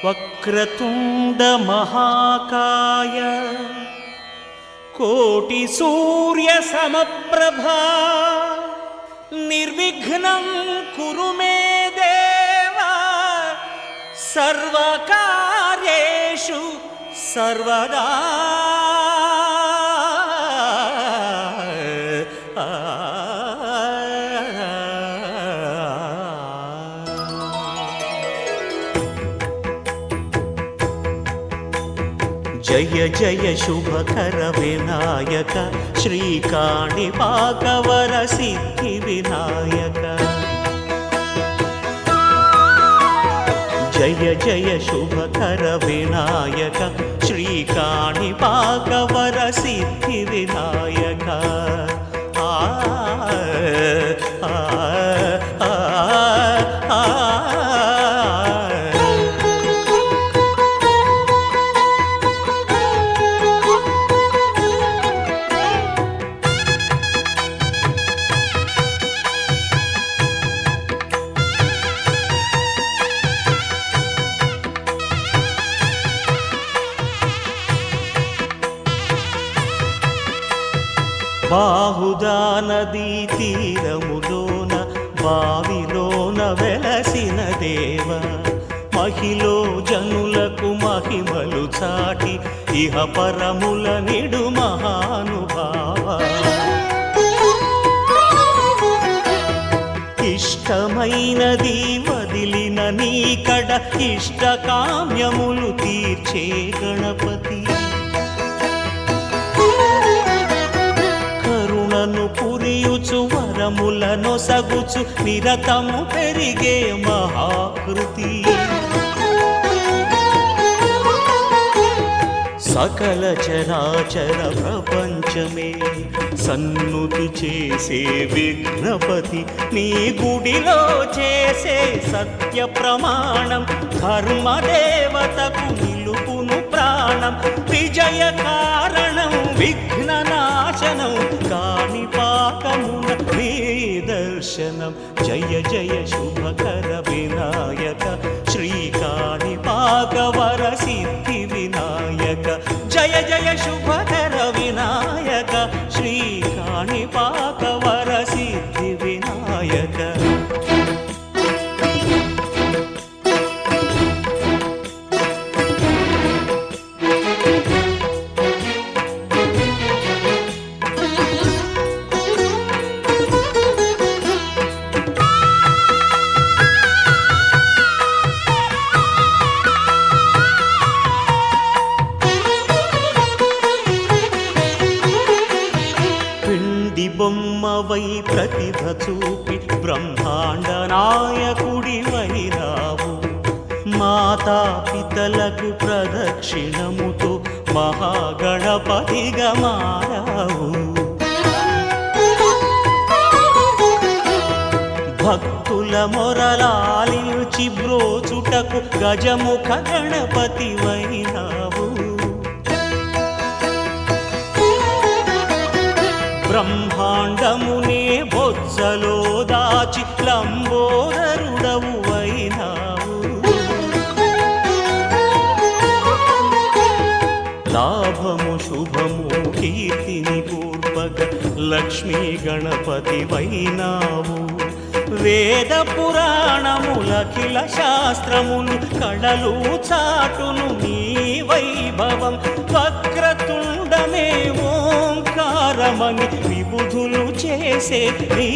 वक्रतुंड महाकाय कोटि सूर्य समप्रभा निर्विघ्नं कुरु मे देव सर्वकार्येषु सर्वदा। जय जय शुभकर विनायक श्रीकाणिपाकवर सिद्धि विनायक। జయ జయ శుభకర వినాయక శ్రీకాణిపాక వర సిద్ధి వినాయక బాహుదా నదీ తీరములోన బావిలోన వెలసిన దేవ మహిలో జనులకు మహిమలు చాటి ఇహ పరముల నిడు మహానుభావ ఇష్టమైనది వదిలిన నీకడ ఇష్టకామ్యములు తీర్చే గణపతి పురియుచు వరములను సగుచు నిరతము పెరిగే మహాకృతి సకల చరాచర ప్రపంచమే సన్నుతి చేసే విఘ్నపతి నీ గుడిలో చేసే సత్య ప్రమాణం ధర్మదేవతకు నిలుపును ప్రాణం విజయ కారణం విఘ్న నాశనం కాణిపాకమున నీ దర్శనం జయ జయ శుభకర వినాయక శ్రీకాణిపాక వర సిద్ధి వినాయక జయ జయ శుభకర వినాయక శ్రీకాణిపాక వర సిద్ధి వినాయక బొమ్మవై ప్రతిభ చూపి బ్రహ్మాండ నాయకుడివైనావు మాతా పితలకు ప్రదక్షిణముతో మహాగణపతిగా మారావు భక్తుల మొరలాలించి బ్రోచుటకు గజముఖ గణపతివైనావు బ్రహ్మాండమునే బొజ్జలో దాచి లంబోదరుడవు అయినావు లాభము శుభము కీర్తిని పూర్వక లక్ష్మీ గణపతి వైనావు వేద పురాణములఖిల శాస్త్రములు కళలు చాటును నీ వైభవం వక్రతుండమే ఓంకారమని విబుధులు చేసే నీ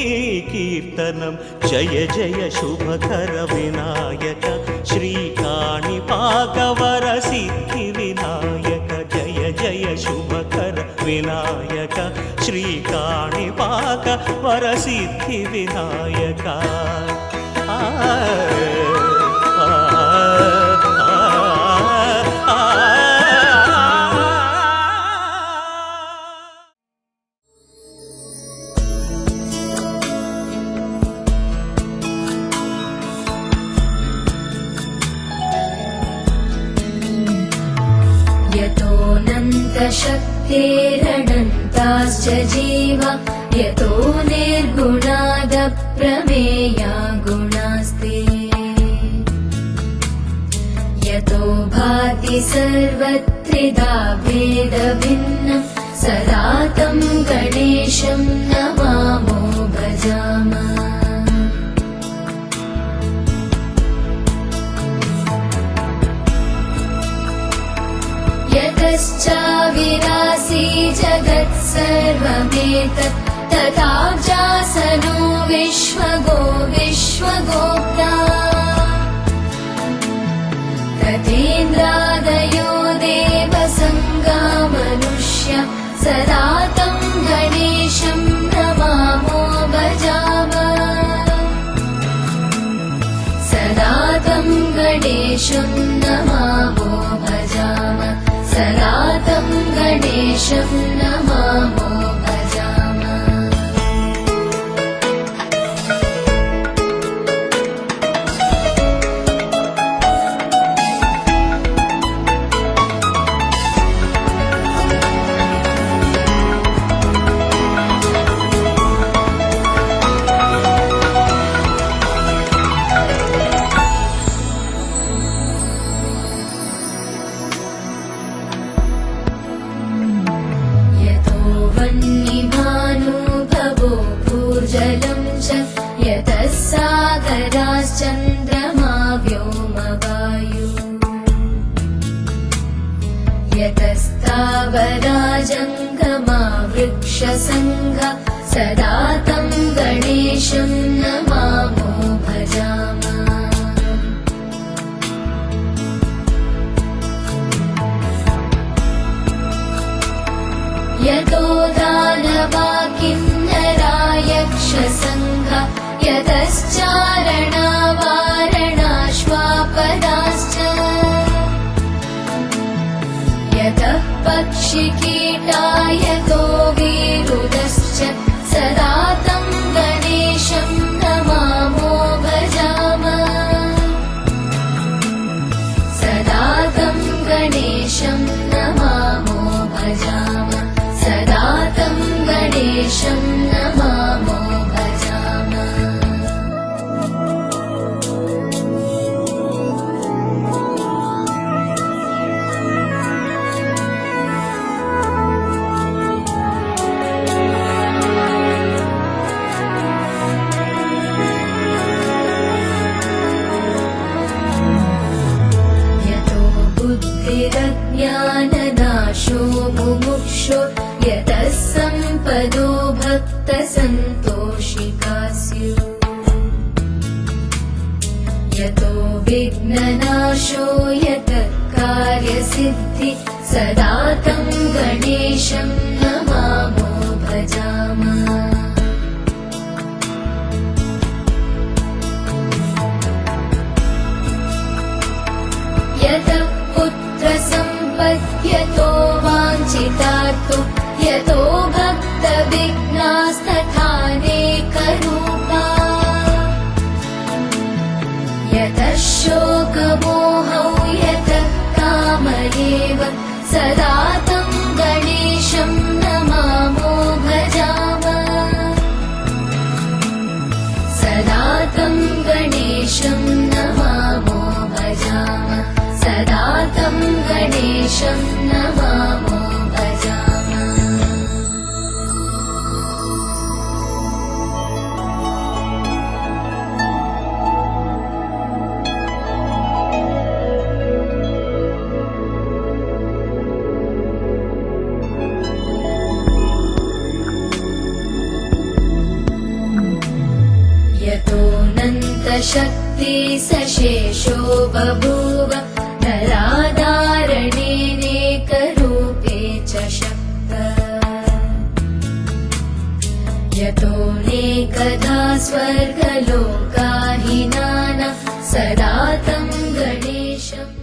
కీర్తనం జయ జయ శుభకర వినాయక శ్రీకాణిపాక వర సిద్ధి వినాయక జయ జయ శుభకర వినాయక శ్రీకాణిపాక వర సిద్ధి వినాయక शक्तिरनन्ताश्च जीवा यतो निर्गुणादप्रमेया गुणास्ते यतो भाति सर्वत्रिधा भेदभिन्नं सदा तं गणेशं नमामो भजामः यतश्चाविरासी जगत्सर्वमेतत् तथाव्यासनो विश्वगोप्ता तथेन्द्रादयो देवसङ्गा मनुष्या सदा तं गणेशं नमामो भजामः सदा तं गणेशं गणेशं नमामो भजाम सदा तं गणेशं नमामो भजाम जलं च यतः सागराश्चन्द्रमा व्योमवायु यतस्तावरा जङ्गमा वृक्षसङ्घा सदा तं गणेशं नमामो भजाम यतो दानवा यक्षसङ्घा यतश्चारणा वारणाश्वापदाश्च यतः पक्षिकीटा यतो विरुदश्च सदा तं गणेशं नमामो भजाम सदा तं गणेशं नमामो भजाम सदा तं गणेशं नमामो भजाम यतो बुद्धिरज्ञाननाशो मुमुक्षो यतः सम्पदो भक्तसन्तोषिका स्युः यतो विघ्ननाशो यतः कार्यसिद्धि सदा तं गणेशं नमामो भजाम यतः पुत्रसम्पद्यतो वाञ्छितार्थो यतो भक्तविघ्नास्तथानेकरूपा यतः शोकमोहौ यतः काम एव सदा तं गणेशं नमामो भजाम सदा तं गणेशं नमामो भजाम सदा तं गणेशं नमामो भजाम शक्ति सशेषो बभूव नराधारणेनेकरूपे च शक्त यतोऽनेकधा स्वर्गलोकाहिनाना सदा तं गणेशम्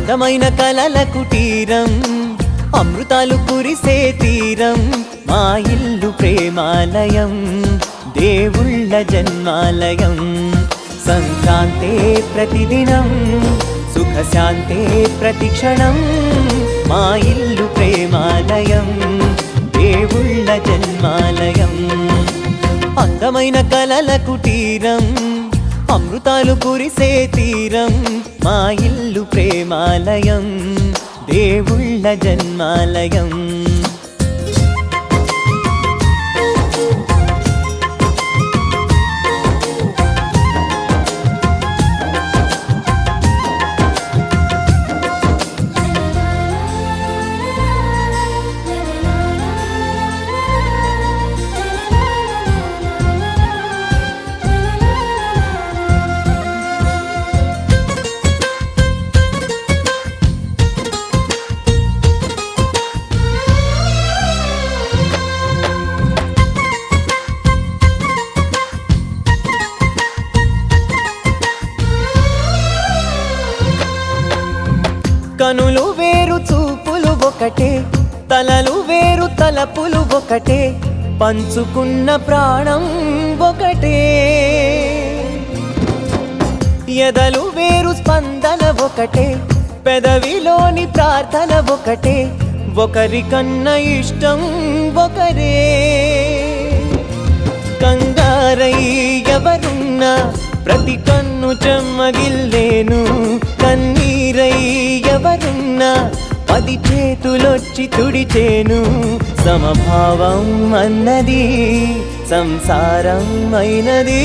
అందమైన కలల కుటీరం, అమృతాలు కురిసే తీరం, మా ఇల్లు ప్రేమాలయం, దేవుళ్ళ జన్మాలయం. సంక్రాంతే ప్రతిదినం, సుఖశాంతే ప్రతిక్షణం, మా ఇల్లు ప్రేమాలయం, దేవుళ్ళ జన్మాలయం. అందమైన కలల కుటీరం, అమృతాలు కురిసే తీరం, మా ఇల్లు ప్రేమాలయం, దేవుళ్ళ జన్మాలయం. కనులు వేరు చూపులు ఒకటే, తలలు వేరు తలపులు ఒకటే, పంచుకున్న ప్రాణం ఒకటే. ఎదలు వేరు స్పందన ఒకటే, పెదవిలోని ప్రార్థన ఒకటే, ఒకరికన్నా ఇష్టం ఒకరే. కంగారై ఎవరున్నా ప్రతి కన్ను చెమ్మగిల్లేను, కన్నీరై ఎవరున్నా 10 చేతులొచ్చి తుడిచేను. సమభావం అన్నది సంసారం అయినది,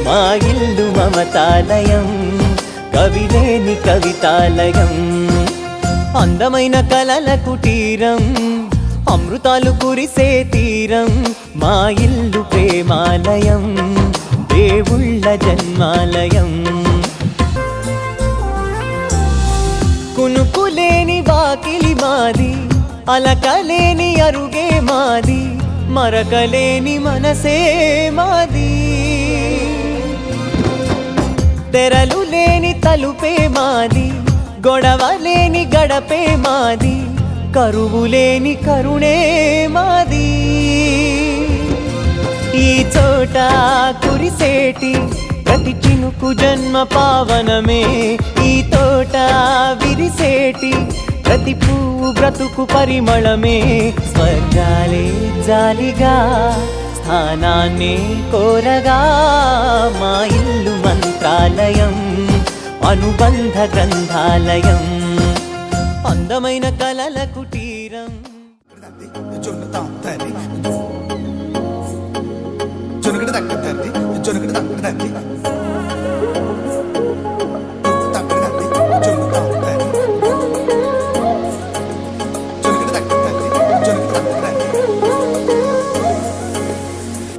మా ఇల్లు మమతాలయం, కవిలేని కవితాలయం. అందమైన కలల కుటీరం, అమృతాలు కురిసే తీరం, మా ఇల్లు ప్రేమాలయం, దేవుళ్ళ జన్మాలయం. కునుకులేని వాకిలి మాది, అలకలేని అరుగే మాది, మరకలేని మనసే మాది. తెరలు లేని తలుపే మాది, గొడవ లేని గడపే మాది, కరువు లేని కరుణే మాది. ఈ చోట కురిసేటి ప్రతి చినుకు జన్మ పావనమే, ఈ తోట విరిసేటి ప్రతి పువ్వు బ్రతుకు పరిమళమే. స్వర్గాలే జాలిగా స్థానాన్ని కోరగా, మా ఇల్లు మంత్రాలయం, అనుబంధ గ్రంథాలయం. అందమైన కలల కుటీరం. జొనగడ దక్కదండి, జొనగడ దక్కదండి,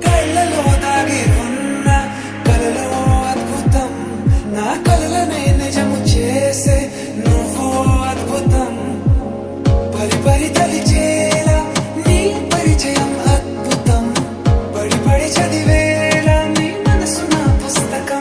కళ్ళలో దాగి ఉన్న కలలో అద్భుతం, నా కలలనే నిజము చేసే నువ్వు అద్భుతం. పరి పరి తలిచేలా నీ పరిచయం అద్భుతం, పడి పడి చదివేలా నీ మనసు నా పుస్తకం.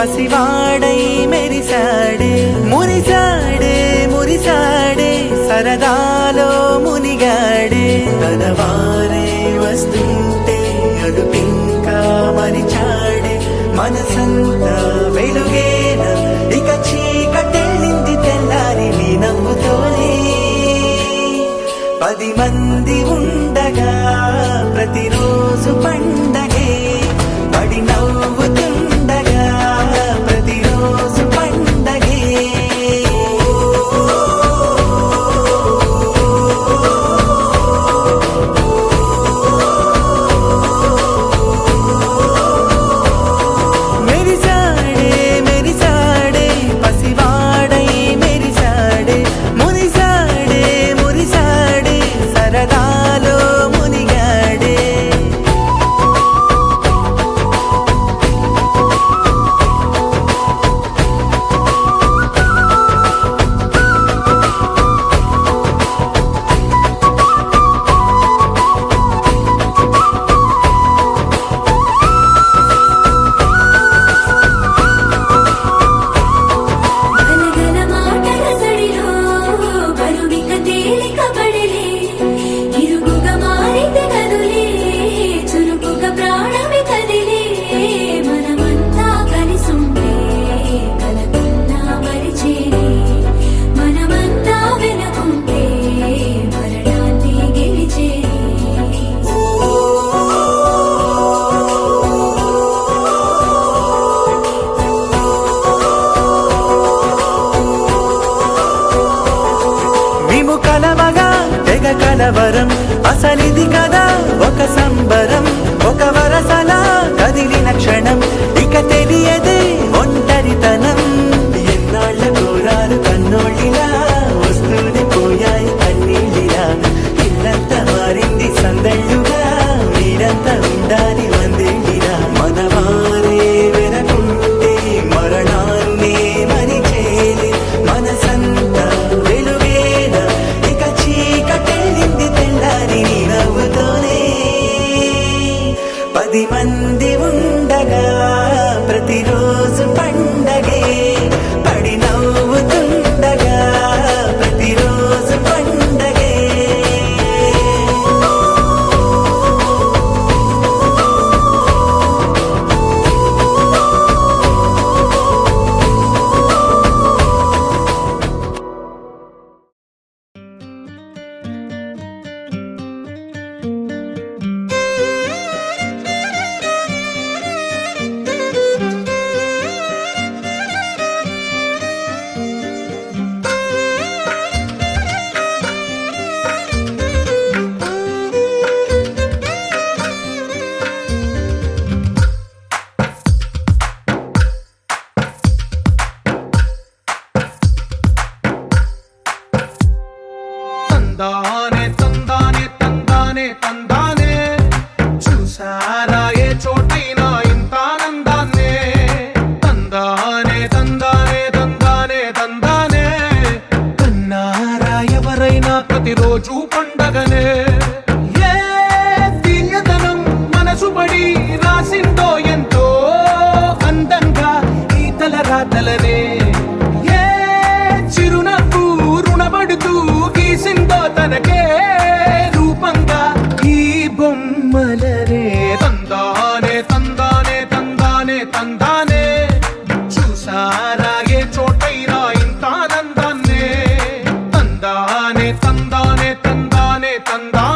పసివాడై మెరిసాడే మురిసాడే మురిసాడే సరదాలో మునిగాడే తన వారే వస్తుంటే అడుపింకా మరిచాడే మనసంతా వెలుగేన ఇక చీకటెళ్ళింది తెల్లారి నీ నవ్వుతోనే 10 మంది ఉండగా ప్రతిరోజు పండగే పడి నవ్వుతుండగా ప్రతిరోజు పండగే మెరిసాడే మెరిసాడే పసివాడై మెరిసాడే మురిసాడే మురిసాడే సరదాలో మునిగాడే గలగల మాటల సడిలో బరువిక తేలిక పడలే ఇరుగుగా మారితే కదులే చురుకుగా ప్రాణమి కదిలే మనమంతా కలిసుంటే కలకున్నా మరిచేనే మనమంతా వెనకుంటే మరణాన్ని గెలిచేనే మేము కలవగా తెగ కలవరం అసలిది కదా ఒక సంబరం ఒక వరసలా కదిలిన క్షణం ఇక తెలియదే ఒంటరితనం ఎన్నాళ్ళ కోరాలు కన్నోళ్ళిలా వస్తూనే పోయాయి కన్నీళ్ళిలా ఇల్లంతా మారింది సందళ్ళుగా మీరంతా ఉండాలి వందేళ్ళిలా మనవారే వెనకుంటే మరణాన్నే మరిచేలే మనసంతా వెలుగేన ఇక చీకటెళ్ళింది తెల్లారి నీ నవ్వుతోనే 10 మంది ఉండగా ప్రతిరోజు పండగే పడి నవ్వుతుండగా ప్రతిరోజు పండగే తందానే తందానే తందానే తందానే చూసారా ఏ చోటైనా ఇంత ఆనందాన్నే తందానే తందానే తందానే తందానే కన్నారా ఎవరైనా ప్రతిరోజు పండగనే ఏ తీయదనం మనసు పడి రాసిందో ఎంతో అందంగా ఈ తలరాతలనే ఏ చిరునవ్వు రుణపడుతూ గీసిందో తనకే రూపంగా ఈ బొమ్మలనే తందానే తందానే తందానే తందానే చూసారా ఏ చోటైనా ఇంత ఆనందాన్నే తందానే తందానే తందానే తందానే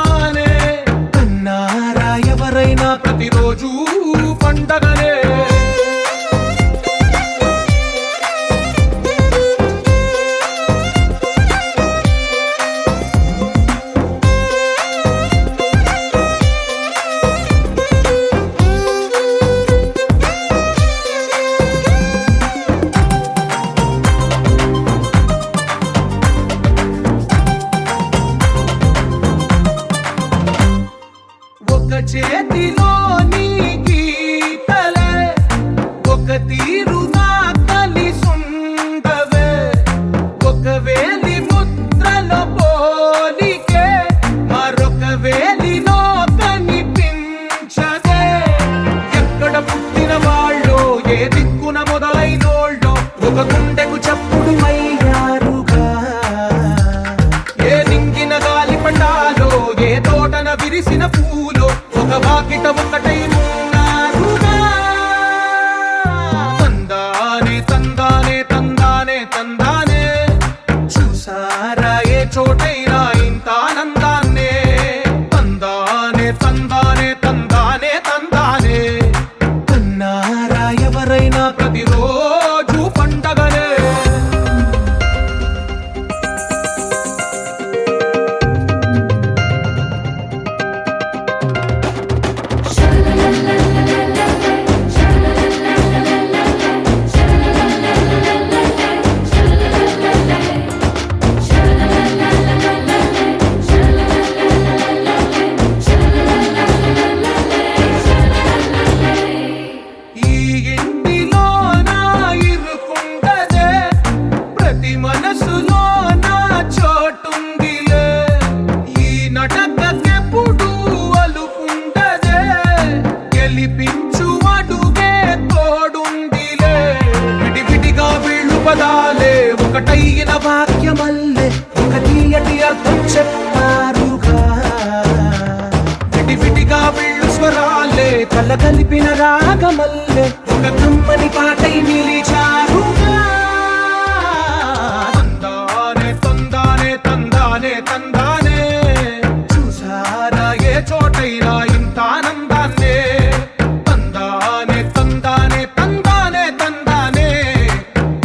కల కలిపిన రాగమల్లె ఒక కమ్మని పాటై నిలిచారుగా తందానే తందానే తందానే తందానే చూసారా ఏ చోటైనా ఇంత ఆనందాన్నే తందానే తందానే తందానే తందానే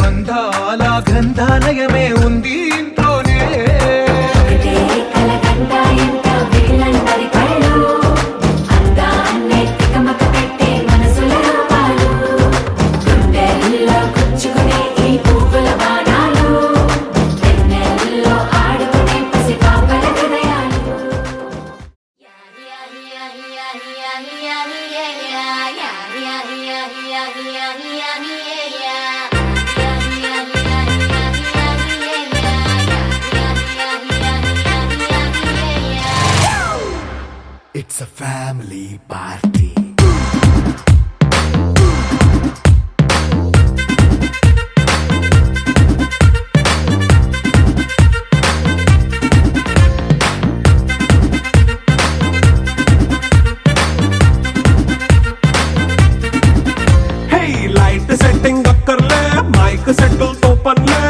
బంధాల గ్రంథాలయమే ఉంది ఇంట్లోనే ఒకటే కలగంట ఎంత వీళ్ళందరి కళ్ళు అందాన్నే తికమక పెట్టే మనసుల రూపాలు గుండెల్లో గుచ్చుకునే ఈ పువ్వుల బాణాలు వెన్నెల్లో ఆడుకునే పసిపాపల హృదయాలు It's a family party. Hey, light setting అక్కర్లే మైక్ సెట్టుల్ తో పనిలే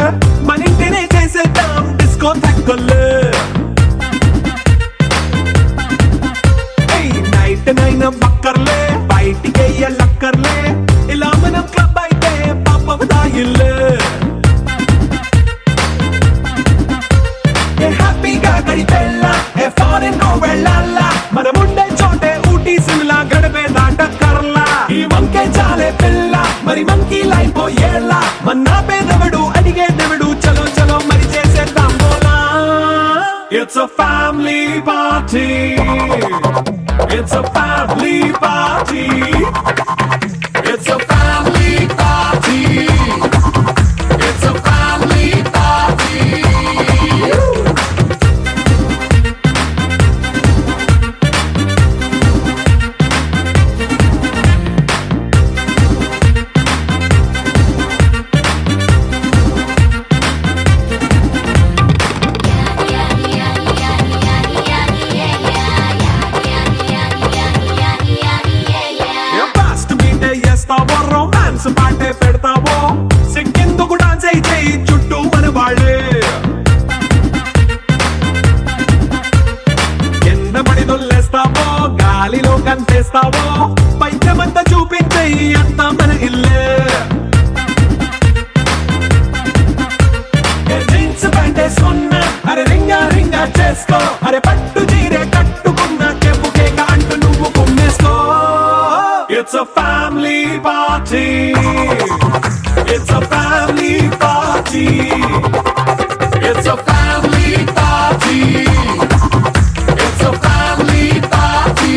మన ఇంటినే చేసేద్దాం డిస్కో థక్కర్లే నైట్ నైన్ బక్కర్లే బయటికి వెయ్యలక్కర్లే ఇలా మనం క్లబ్ అయితే పాపం దాయిల్లే ఏ హ్యాపీగా గడిపెళ్ళ ఏ ఫారెన్ కో వెళ్ళాల మనం ఉండే చోటే ఊటీ సిమ్లా గడిపే దాటక్కర్లా ఈ వంకే చాలే పిల్ల మరి మంకీ లైఫ్ ఏళ్ళ మన్నా పేదవడు అడిగే దేవుడు చలో చలో మరి చేసేద్దాం బోలా It's a family party. It's a family party. It's a family party. It's a family party. Fast మీటే చేస్తావో రొమాన్స్ పాటే పెడతావో సిగ్గెందుకు డాన్స్ అయి చేయి చుట్టూ మన వాళ్ళే ఎండ పడి దొల్లేస్తావో గాలిలో కంతేస్తావో పైద్యమంతా చూపించేయి అంతా మన ఇల్లే జీన్స్ ప్యాంటే సున్నా అరే రింగా రింగా చేసుకో అరే పట్టు చీరే కట్టుకున్న చెప్పు కేక అంటూ నువ్వు కుమ్మేసుకో It's a family party. It's a family party. It's a family party. It's a family party.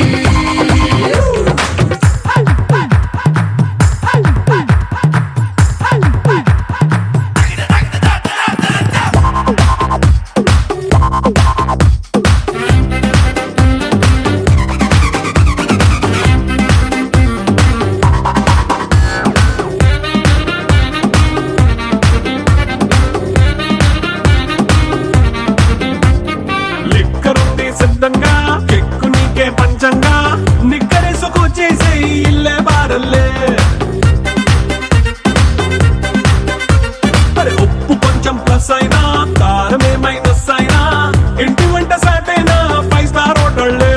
లిక్కరుంది సిద్ధంగా కెక్కు నీకే పంచంగా నిక్కరేసుకు చేసే ఇల్లే బారల్లే అరే ఉప్పు కొంచెం ప్లస్ అయినా కారమే మైనస్ అయినా ఇంటి వంట సాటైనా 5 స్టార్ హోటళ్ళే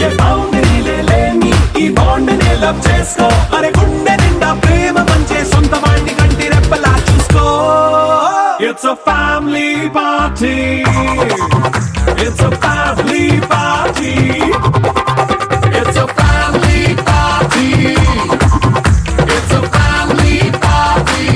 ఏ బౌండరీలే లేని ఈ బాండ్ ని లవ్ చేసుకో అరే గుండె నిండా ప్రేమ పంచే సొంత వాణ్ణి కంటి రెప్పలా చూసుకో It's a family party. It's a family party. It's a family party. It's a family party.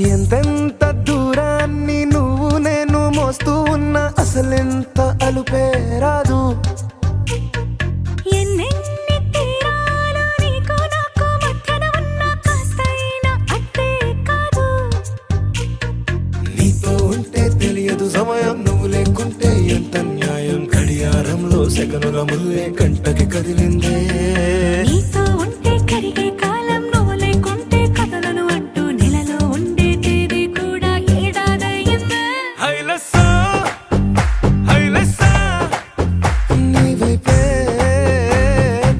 ఎంతెంత దూరాన్ని నువ్వు నేను మోస్తూ అసలెంత అలుపే రాదు. ఎన్నెన్ని తీరాలు నీకు నాకు మధ్యన ఉన్న కాస్తైనా అట్టే కాదు. నీతో ఉంటే తెలియదు సమయం, నువ్వు లేకుంటే ఎంత న్యాయం. గడియారంలో సెకనుల ముల్లే కంటకి కదిలిందే. నీతో ఉంటే కరిగే కాలం, నువ్వు లేకుంటే కథలను అంటూ నెలలో ఉండే తేదీ కూడా ఏడాదయ్యిందే. హైలెస్సా హైలెస్సా నీ వైపే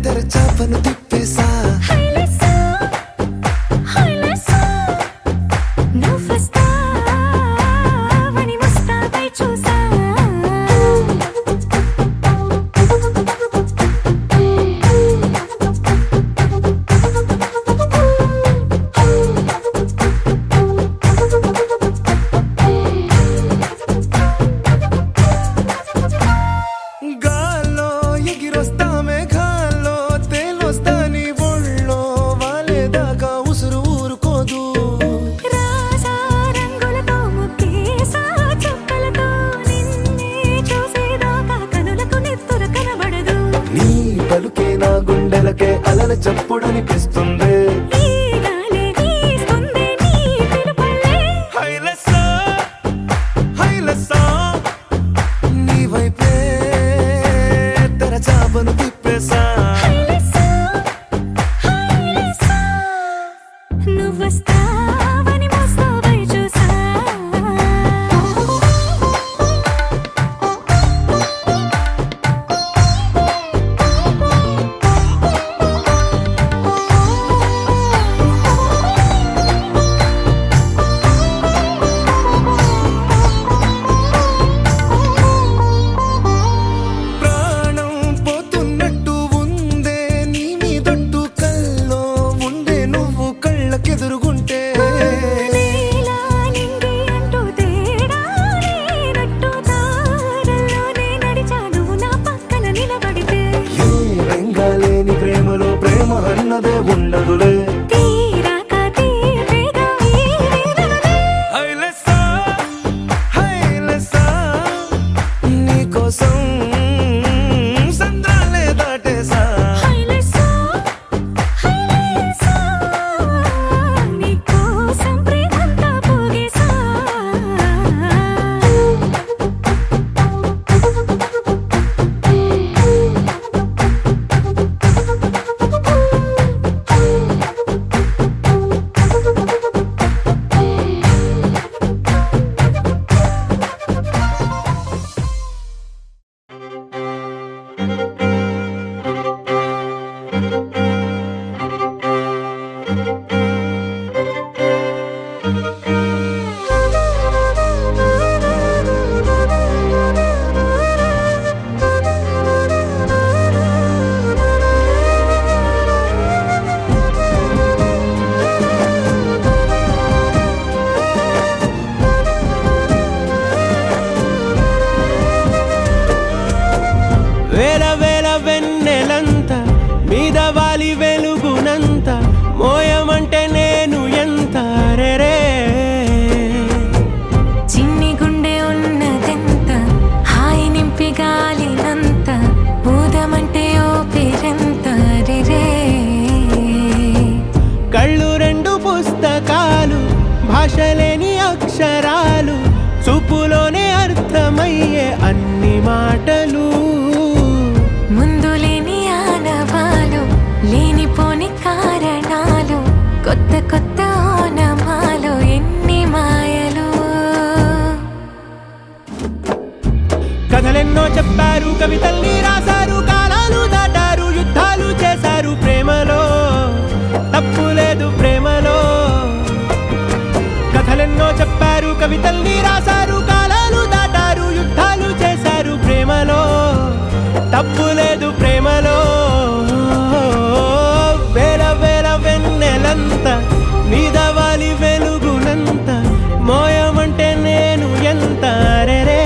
తెరచాపను తిప్పేసా. హైలెస్సా హైలెస్సా నువ్వొస్తావని ముస్తాబై చూసా. గాల్లో ఎగిరొస్తా మేఘాల్లో తేలొస్తా నీ ఒళ్ళో వాలేదాకా ఉసురు ఊరుకోదు. రాజా రంగులతో ముక్కేసా చుక్కలతో నిన్నే చూసేదాకా కనులకు నెత్తుర కనబడదు. నీ పలుకే నా గుండెలకే అలల చప్పుడనిపిస్తుంది. ఈ గాలి వీస్తుంది నీ పిలుపులే. హైలెస్సా హైలెస్సా నీ వైపే తెరచాపను తిప్పేసా. హైలెస్సా హైలెస్సా నువ్వొస్తావని ముస్తాబై చూసా. ప్రాణం పోతున్నట్టు ఉందే నీ మీదొట్టు, కల్లో ఉండే నువ్వు కళ్ళకెదురుగుంటే. నీలా నింగి అంటూ తేడా లేనట్టు తారల్లోనే నడిచాను నా పక్కన నిలబడితే. ఏ రంగా లేని ప్రేమలో ప్రేమ అన్నదే ఉండదులే. తీరాక తీపేగా ఈ వేదనలే. హైలెస్సా హైలెస్సా నీకోసం సంద్రాలే దాటేసా. హైలెస్సా హైలెస్సా నీకోసం ప్రేమంతా పోగేసా. వేల వేల వెన్నెలంత మీద వాలి వెలుగునంత మోయమంటే నేను ఎంత రెరే. చిన్ని గుండె ఉన్నదెంత హాయి నింపి గాలినంత ఊదమంటే ఓపిరెంత రే. కళ్ళు రెండు పుస్తకాలు భాషలేని అక్షరాలు చూపులోనే అర్థమయ్యే అన్ని మాటలు. ముందు లేని ఆనవాలు లేనిపోని కారణాలు కొత్త కొత్త ఓనమాలు ఎన్ని మాయలు. కథలెన్నో చెప్పారు, కవితల్ని రాశారు, కాలాలు దాటారు, యుద్ధాలు చేశారు. ప్రేమలో తప్పు లేదు, ప్రేమలో. కథలెన్నో చెప్పారు, కవితల్ని రాశారు, కాలాలు దాటారు, యుద్ధాలు చేశారు. ప్రేమలో తప్పు లేదు, ప్రేమలో. వేల వేల వెన్నెలంత మీద వాలి వెలుగునంత మోయమంటే నేను ఎంత రెరే.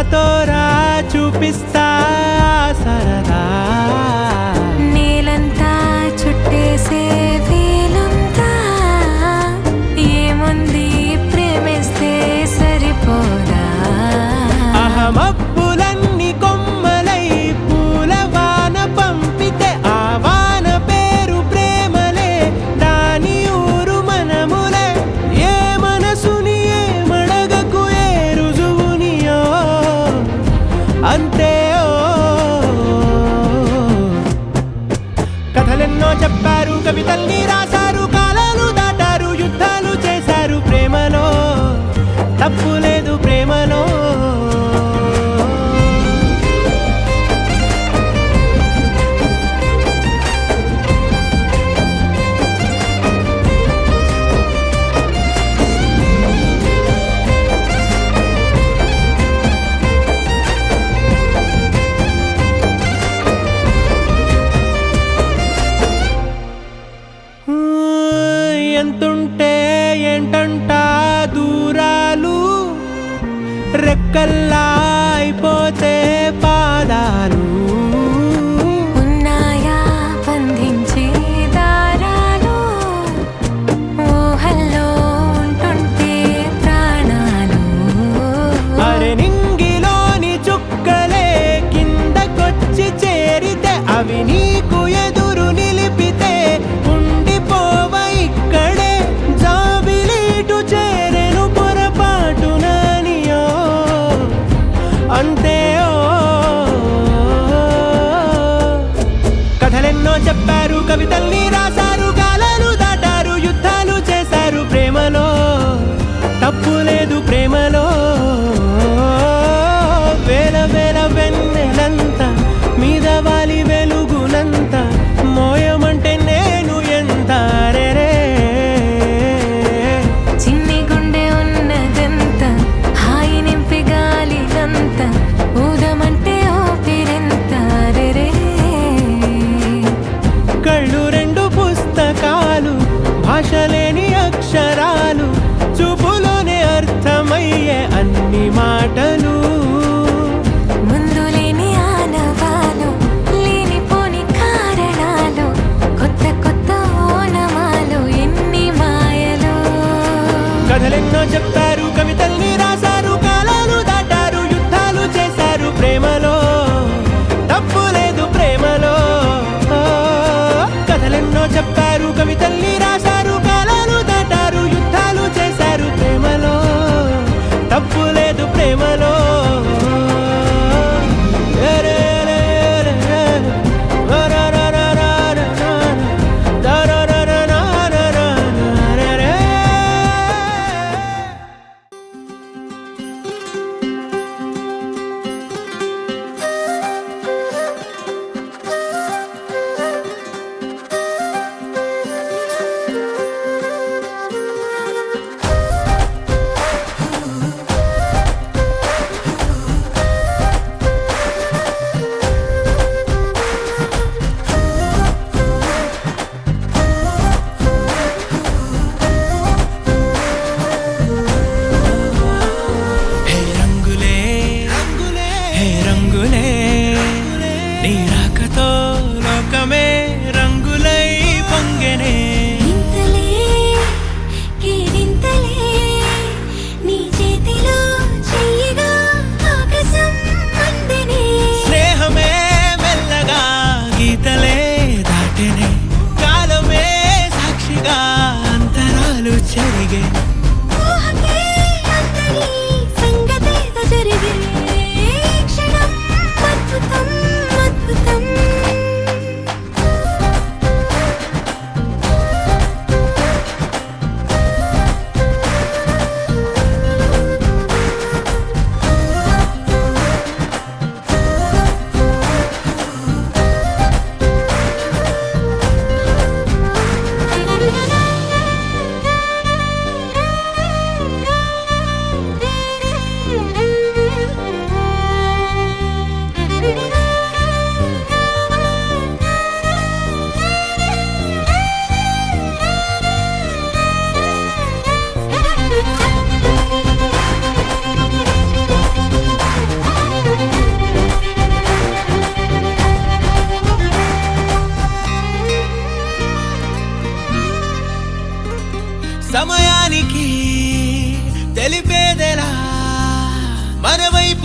నాతో రా చూపిస్తా సరదా నేలంతా చుట్టేసే వీలుందా ఏముంది ప్రేమిస్తే సరిపోదా అహమబ్బులన్నీ కొమ్మలై పూలవాన పంపితే ఆ వాన పేరు ప్రేమలే దాని ఊరు మనములే ఏ మనసుని ఏ మడగకు ఏ రుజువునియో అంతే కథలెన్నో చెప్పారు కవితల్ని రాశారు కాలాలు దాటారు యుద్ధాలు చేశారు ప్రేమలో తప్పు లేదు ప్రేమలో ఎంతుంటే ఏంటంట దూరాలు రెక్కల్లా అయిపోతే పాదాలు ఉన్నాయా బంధించే దారాలు ఊహల్లో ఉంటుంటే ప్రాణాలు అరే నింగిలోని చుక్కలే కిందకొచ్చి చేరితే అవి నీకు ఎదురు నిలిపితే ఉండిపోవ ఇక్కడే జాబిలీటు చేరెను పొరపాటు నానియో అంతే కథలెన్నో చెప్పారు కవితల్ని రాశారు కాలాలు దాటారు యుద్ధాలు చేశారు ప్రేమలో తప్పు లేదు ప్రేమలో వేల వేల వెన్నెలంతా మీద వాలి వెలుగునంత మోయమంటే నేను ఎంత రే చిన్ని గుండె ఉన్నదంత హాయి నింపి గాలినంత ఊదమంటే ఊపిరెంత రే కళ్ళు రెండు పుస్తకాలు భాష లేని అక్షరాలు చూపులోనే అర్థమయ్యే అన్ని మాటలు ముందు లేని ఆనవాలు లేనిపోని కారణాలు కొత్త కొత్త ఓనమాలు ఎన్ని మాయలు కథలెన్నో చెప్తారు కవితల్ని రాశారు కాలాలు దాటారు యుద్ధాలు చేశారు ప్రేమలో తప్పు లేదు ప్రేమలో కథలెన్నో చెప్పారు కవితల్ని రాశారు కాలాలు దాటారు యుద్ధాలు చేశారు ప్రేమలో తప్పు లేదు ప్రేమలో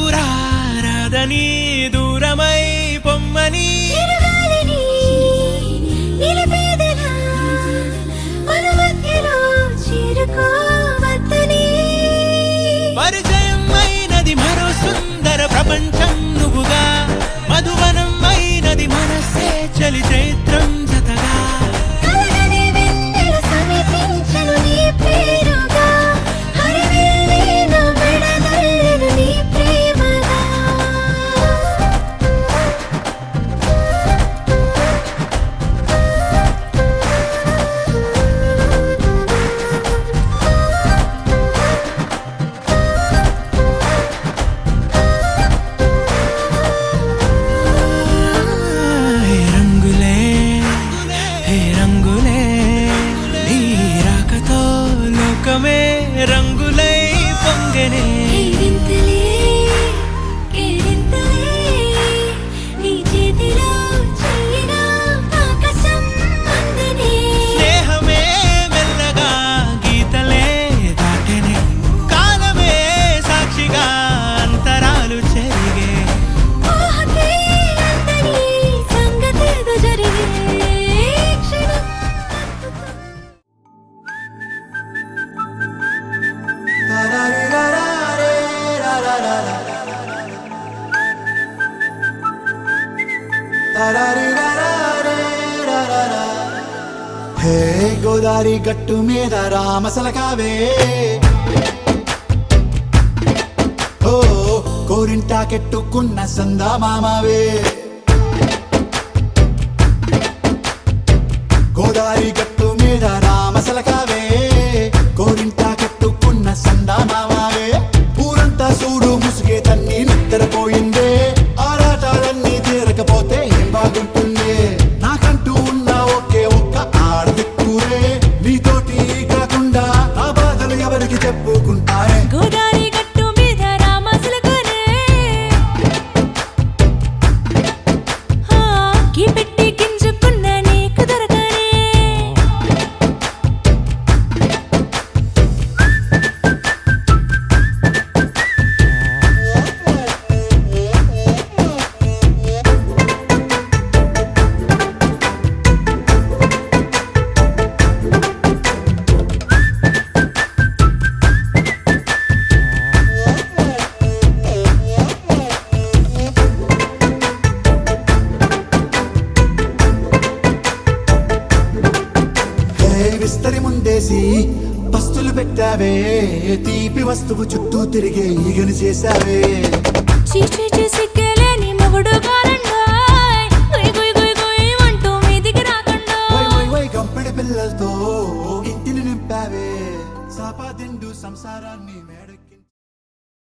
రాదని దూరమై పొమ్మని చిరుగాలిని నిలిపేదెలా మన మధ్యలో చేరుకోవద్దని పరిచయం అయినది మరో సుందర ప్రపంచం నువ్వుగా మధువనం అయినది మనసే చలి చైత్రం జతగా కలగని వెన్నెల సమీపించను నీ పేరుగా హరివెల్లి నా మెడదల్లెను నీ ప్రేమగా హే రంగులే హే రంగులే నీ రాకతో లోకమే రంగులై పొంగెనే కేరింతలే కేరింతలే నీ చేతిలో చెయ్యిగా ఆకాశం అందనే స్నేహమే మెల్లగా గీతలే దాటెనే కాలమే సాక్షిగా అంతరాలు చెరిగే ఊహకే అందని సంగతేదో జరిగే క్షణం హే గోదారి గట్టు మీద రామసలకావే ఓ కోరింటాకెట్టుకున్న సందా మామావే గోదారి గట్టు మీద రామసలకావే కోరింటాకెట్టుకున్న సందా మామావే ఊరంతా చూడు ముసుగే తన్ని నిద్రపోయిందే ఆరాటాలన్నీ తీరకపోతే ఏం బాగుంటుందే నాకంటూ ఉన్న ఒకే ఒక్క ఆడదిక్కురే నీతోటి కాకుండా ఆ బాధలు ఎవరికి చెప్పుకుంటారే గోదారి గట్టు మీద రామసులకనే కీ పెట్టి గింజుకున్న నీకు దొరకనే హే విస్తరి ముందేసి పస్తులు పెట్టావే తీపి వస్తువు చుట్టూ తిరిగే ఈగని చేశావే చీచి సిగ్గలేని మొగుడు కారండాయ్ గుయ్ గుయ్ గుయ్ గుయ్ అంటూ మీదికి రాకుండా వై వై వై గంపెడి పిల్లలతో ఇంటిని నింపావే సాపా దిండు సంసారాన్ని మేడ